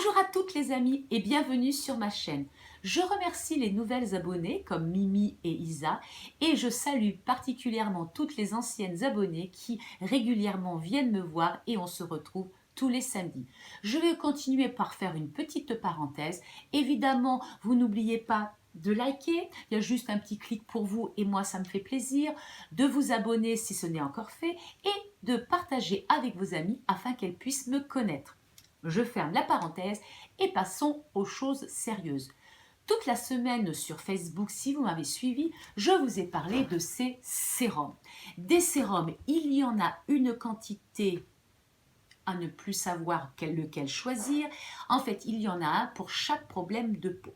Bonjour à toutes les amies et bienvenue sur ma chaîne. Je remercie les nouvelles abonnées comme Mimi et Isa et je salue particulièrement toutes les anciennes abonnées qui régulièrement viennent me voir et on se retrouve tous les samedis. Je vais continuer par faire une petite parenthèse. Évidemment, vous n'oubliez pas de liker, il y a juste un petit clic pour vous et moi ça me fait plaisir, de vous abonner si ce n'est encore fait et de partager avec vos amis afin qu'elles puissent me connaître. Je ferme la parenthèse et passons aux choses sérieuses. Toute la semaine sur Facebook, si vous m'avez suivi, je vous ai parlé de ces sérums. Des sérums, il y en a une quantité à ne plus savoir lequel choisir. En fait, il y en a un pour chaque problème de peau.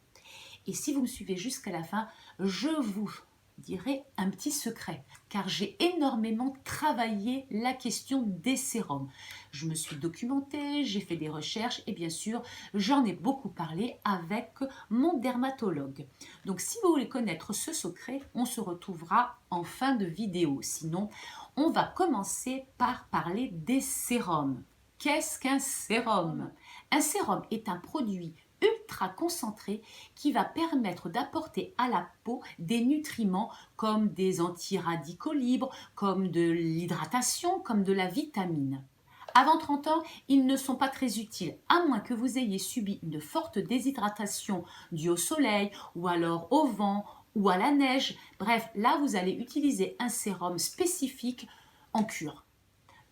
Et si vous me suivez jusqu'à la fin, je vous dirai un petit secret, car j'ai énormément travaillé la question des sérums. Je me suis documentée, j'ai fait des recherches et bien sûr, j'en ai beaucoup parlé avec mon dermatologue. Donc si vous voulez connaître ce secret, on se retrouvera en fin de vidéo. Sinon, on va commencer par parler des sérums. Qu'est-ce qu'un sérum? Un sérum est un produit ultra concentré qui va permettre d'apporter à la peau des nutriments comme des antiradicaux libres, comme de l'hydratation, comme de la vitamine. Avant 30 ans, ils ne sont pas très utiles, à moins que vous ayez subi une forte déshydratation due au soleil ou alors au vent ou à la neige. Bref, là vous allez utiliser un sérum spécifique en cure.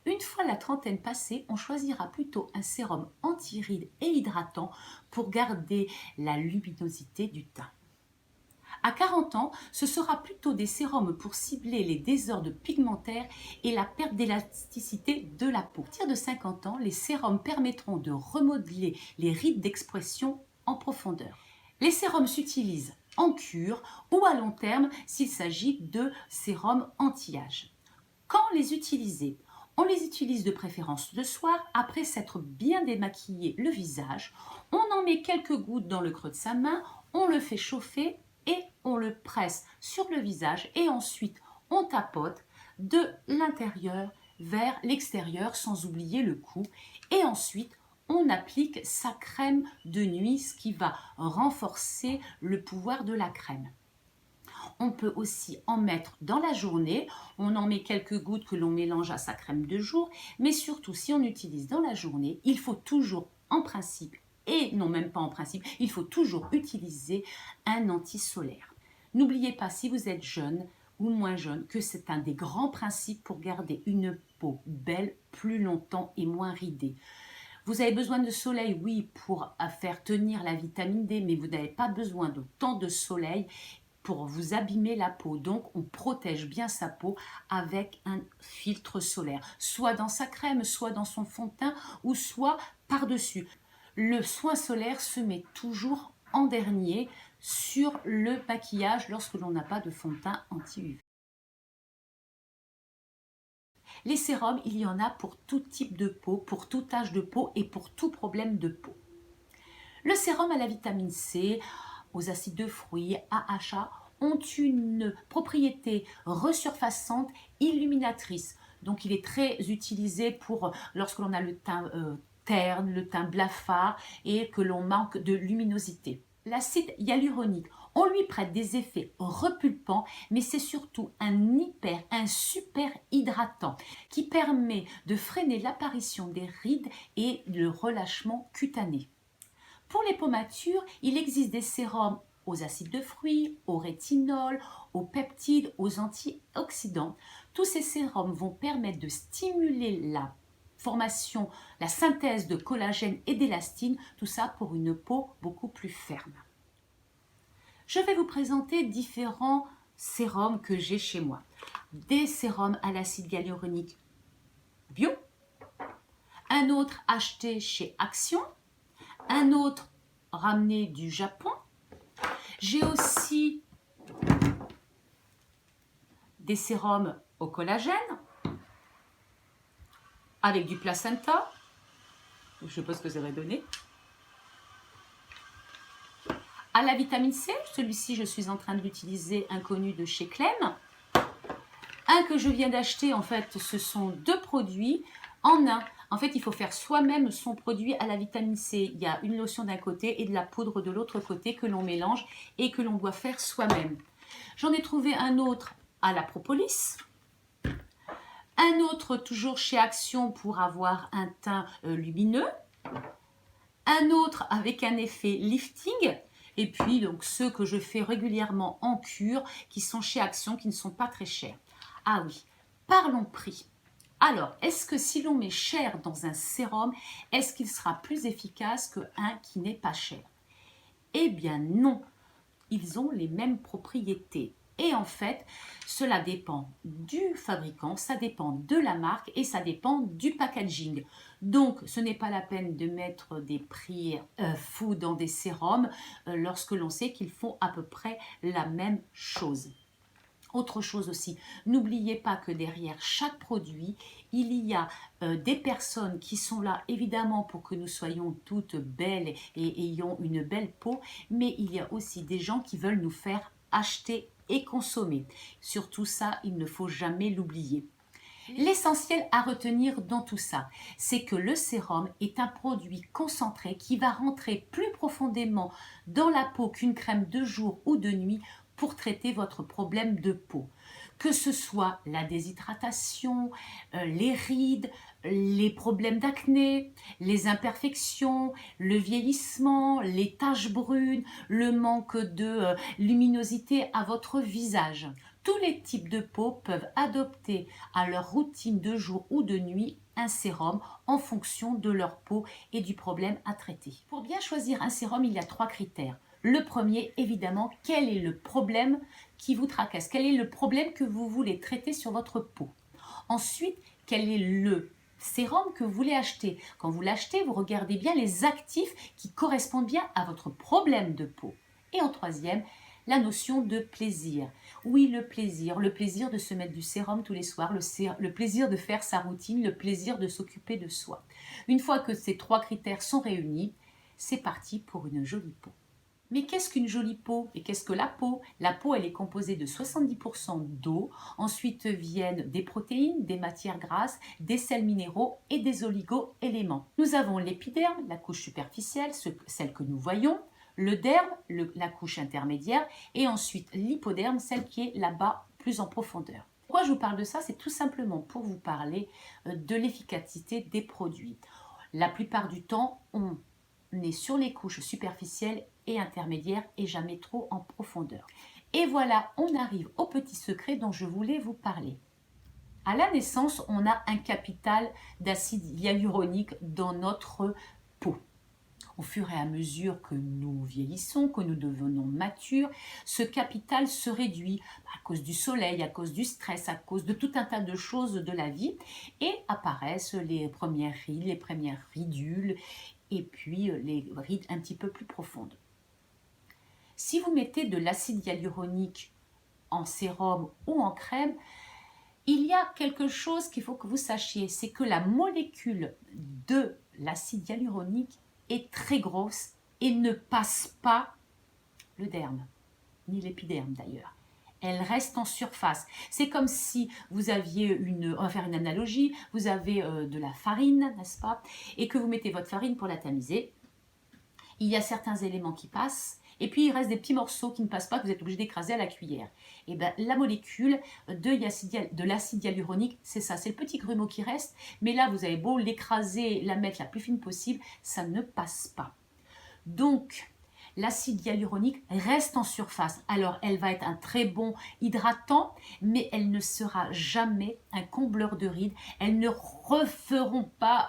Une fois la trentaine passée, on choisira plutôt un sérum anti-rides et hydratant pour garder la luminosité du teint. À 40 ans, ce sera plutôt des sérums pour cibler les désordres pigmentaires et la perte d'élasticité de la peau. À partir de 50 ans, les sérums permettront de remodeler les rides d'expression en profondeur. Les sérums s'utilisent en cure ou à long terme s'il s'agit de sérums anti-âge. Quand les utiliser? On les utilise de préférence le soir, après s'être bien démaquillé le visage. On en met quelques gouttes dans le creux de sa main, on le fait chauffer et on le presse sur le visage. Et ensuite, on tapote de l'intérieur vers l'extérieur sans oublier le cou. Et ensuite, on applique sa crème de nuit, ce qui va renforcer le pouvoir de la crème. On peut aussi en mettre dans la journée, on en met quelques gouttes que l'on mélange à sa crème de jour, mais surtout si on utilise dans la journée, il faut toujours en principe, et non même pas en principe, il faut toujours utiliser un anti-solaire. N'oubliez pas si vous êtes jeune ou moins jeune que c'est un des grands principes pour garder une peau belle plus longtemps et moins ridée. Vous avez besoin de soleil, oui, pour faire tenir la vitamine D, mais vous n'avez pas besoin d'autant de soleil pour vous abîmer la peau. Donc, on protège bien sa peau avec un filtre solaire, soit dans sa crème, soit dans son fond de teint, ou soit par-dessus. Le soin solaire se met toujours en dernier sur le maquillage lorsque l'on n'a pas de fond de teint anti-UV. Les sérums, il y en a pour tout type de peau, pour tout âge de peau et pour tout problème de peau. Le sérum à la vitamine C, aux acides de fruits, AHA, ont une propriété resurfaçante, illuminatrice. Donc il est très utilisé pour lorsque l'on a le teint terne, le teint blafard et que l'on manque de luminosité. L'acide hyaluronique, on lui prête des effets repulpants, mais c'est surtout un super hydratant qui permet de freiner l'apparition des rides et le relâchement cutané. Pour les peaux matures, il existe des sérums aux acides de fruits, au rétinol, aux peptides, aux antioxydants. Tous ces sérums vont permettre de stimuler la formation, la synthèse de collagène et d'élastine, tout ça pour une peau beaucoup plus ferme. Je vais vous présenter différents sérums que j'ai chez moi. Des sérums à l'acide hyaluronique bio, un autre acheté chez Action, un autre ramené du Japon. J'ai aussi des sérums au collagène avec du placenta. Je ne sais pas ce que ça va donner. À la vitamine C, celui-ci je suis en train de l'utiliser, inconnu de chez Clem. Un que je viens d'acheter, en fait, ce sont deux produits en un. En fait, il faut faire soi-même son produit à la vitamine C. Il y a une lotion d'un côté et de la poudre de l'autre côté que l'on mélange et que l'on doit faire soi-même. J'en ai trouvé un autre à la propolis. Un autre toujours chez Action pour avoir un teint lumineux. Un autre avec un effet lifting. Et puis donc ceux que je fais régulièrement en cure qui sont chez Action, qui ne sont pas très chers. Ah oui, parlons prix. Alors, est-ce que si l'on met cher dans un sérum, est-ce qu'il sera plus efficace qu'un qui n'est pas cher? Eh bien non, ils ont les mêmes propriétés. Et en fait, cela dépend du fabricant, ça dépend de la marque et ça dépend du packaging. Donc, ce n'est pas la peine de mettre des prix fous dans des sérums lorsque l'on sait qu'ils font à peu près la même chose. Autre chose aussi, n'oubliez pas que derrière chaque produit, il y a des personnes qui sont là évidemment pour que nous soyons toutes belles et ayons une belle peau, mais il y a aussi des gens qui veulent nous faire acheter et consommer. Surtout ça, il ne faut jamais l'oublier. L'essentiel à retenir dans tout ça, c'est que le sérum est un produit concentré qui va rentrer plus profondément dans la peau qu'une crème de jour ou de nuit pour traiter votre problème de peau. Que ce soit la déshydratation, les rides, les problèmes d'acné, les imperfections, le vieillissement, les taches brunes, le manque de luminosité à votre visage. Tous les types de peau peuvent adopter à leur routine de jour ou de nuit un sérum en fonction de leur peau et du problème à traiter. Pour bien choisir un sérum, il y a 3 critères. Le premier, évidemment, quel est le problème qui vous tracasse? Quel est le problème que vous voulez traiter sur votre peau? Ensuite, quel est le sérum que vous voulez acheter? Quand vous l'achetez, vous regardez bien les actifs qui correspondent bien à votre problème de peau. Et en troisième, la notion de plaisir. Oui, le plaisir de se mettre du sérum tous les soirs, le plaisir de faire sa routine, le plaisir de s'occuper de soi. Une fois que ces 3 critères sont réunis, c'est parti pour une jolie peau. Mais qu'est-ce qu'une jolie peau? Et qu'est-ce que la peau? La peau, elle est composée de 70% d'eau. Ensuite viennent des protéines, des matières grasses, des sels minéraux et des oligo-éléments. Nous avons l'épiderme, la couche superficielle, celle que nous voyons, le derme, la couche intermédiaire, et ensuite l'hypoderme, celle qui est là-bas, plus en profondeur. Pourquoi je vous parle de ça? C'est tout simplement pour vous parler de l'efficacité des produits. La plupart du temps, on est sur les couches superficielles et intermédiaires et jamais trop en profondeur. Et voilà, on arrive au petit secret dont je voulais vous parler. À la naissance, on a un capital d'acide hyaluronique dans notre peau. Au fur et à mesure que nous vieillissons, que nous devenons matures, ce capital se réduit à cause du soleil, à cause du stress, à cause de tout un tas de choses de la vie et apparaissent les premières rides, les premières ridules et puis les rides un petit peu plus profondes. Si vous mettez de l'acide hyaluronique en sérum ou en crème, il y a quelque chose qu'il faut que vous sachiez, c'est que la molécule de l'acide hyaluronique est très grosse et ne passe pas le derme, ni l'épiderme d'ailleurs. Elle reste en surface. C'est comme si vous aviez on va faire une analogie, vous avez de la farine, n'est-ce pas? Et que vous mettez votre farine pour la tamiser. Il y a certains éléments qui passent, et puis il reste des petits morceaux qui ne passent pas, que vous êtes obligé d'écraser à la cuillère. Et bien la molécule de l'acide hyaluronique, c'est ça, c'est le petit grumeau qui reste, mais là vous avez beau l'écraser, la mettre la plus fine possible, ça ne passe pas. Donc, l'acide hyaluronique reste en surface. Alors, elle va être un très bon hydratant, mais elle ne sera jamais un combleur de rides. Elles ne referont pas,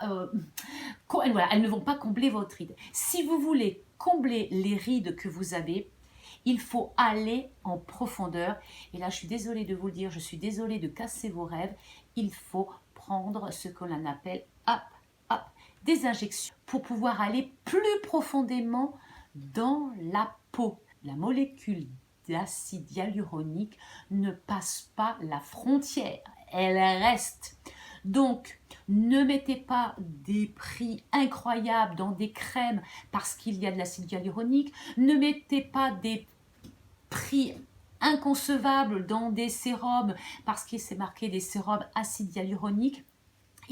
elles ne vont pas combler votre ride. Si vous voulez combler les rides que vous avez, il faut aller en profondeur. Et là, je suis désolée de vous le dire, je suis désolée de casser vos rêves. Il faut prendre ce que l'on appelle des injections pour pouvoir aller plus profondément dans la peau. La molécule d'acide hyaluronique ne passe pas la frontière, elle reste. Donc, ne mettez pas des prix incroyables dans des crèmes parce qu'il y a de l'acide hyaluronique. Ne mettez pas des prix inconcevables dans des sérums parce qu'il s'est marqué des sérums acide hyaluronique.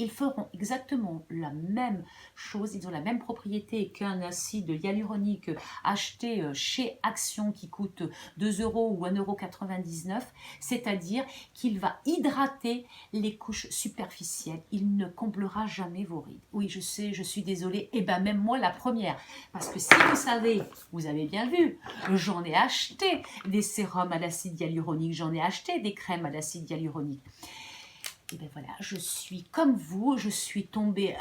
Ils feront exactement la même chose, ils ont la même propriété qu'un acide hyaluronique acheté chez Action qui coûte 2 euros ou 1,99 €, c'est-à-dire qu'il va hydrater les couches superficielles. Il ne comblera jamais vos rides. Oui, je sais, je suis désolée, et bien même moi la première, parce que si vous savez, vous avez bien vu, j'en ai acheté des sérums à l'acide hyaluronique, j'en ai acheté des crèmes à l'acide hyaluronique. Et bien voilà, je suis comme vous, je suis tombée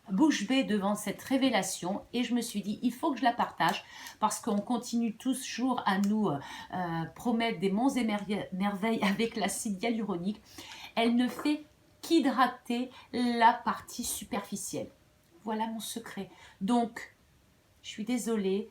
bouche bée devant cette révélation et je me suis dit, il faut que je la partage parce qu'on continue toujours à nous promettre des monts et merveilles avec l'acide hyaluronique. Elle ne fait qu'hydrater la partie superficielle. Voilà mon secret. Donc, je suis désolée,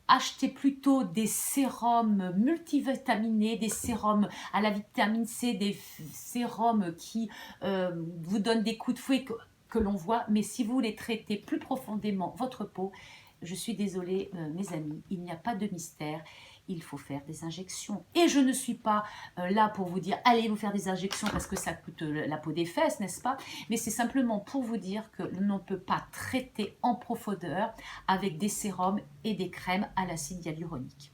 achetez plutôt des sérums multivitaminés, des sérums à la vitamine C, des sérums qui vous donnent des coups de fouet que l'on voit. Mais si vous voulez traiter plus profondément votre peau, je suis désolée mes amis, il n'y a pas de mystère. Il faut faire des injections. Et je ne suis pas là pour vous dire, allez vous faire des injections parce que ça coûte la peau des fesses, n'est-ce pas? Mais c'est simplement pour vous dire que l'on ne peut pas traiter en profondeur avec des sérums et des crèmes à l'acide hyaluronique.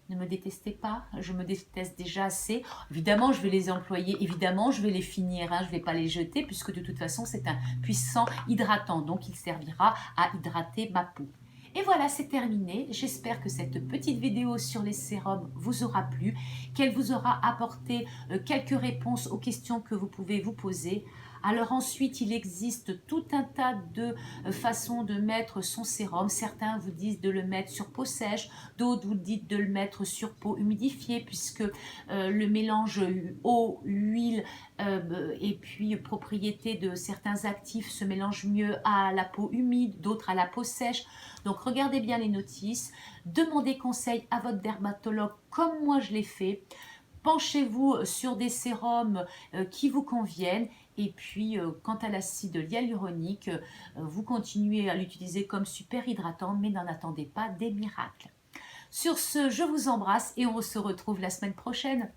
Ne me détestez pas, je me déteste déjà assez. Évidemment, je vais les employer, évidemment, je vais les finir, hein, je ne vais pas les jeter puisque de toute façon, c'est un puissant hydratant. Donc, il servira à hydrater ma peau. Et voilà, c'est terminé. J'espère que cette petite vidéo sur les sérums vous aura plu, qu'elle vous aura apporté quelques réponses aux questions que vous pouvez vous poser. Alors ensuite, il existe tout un tas de façons de mettre son sérum. Certains vous disent de le mettre sur peau sèche, d'autres vous disent de le mettre sur peau humidifiée puisque le mélange eau, huile et puis propriété de certains actifs se mélange mieux à la peau humide, d'autres à la peau sèche. Donc regardez bien les notices, demandez conseil à votre dermatologue comme moi je l'ai fait. Penchez-vous sur des sérums qui vous conviennent et puis quant à l'acide hyaluronique, vous continuez à l'utiliser comme super hydratant mais n'en attendez pas des miracles. Sur ce, je vous embrasse et on se retrouve la semaine prochaine.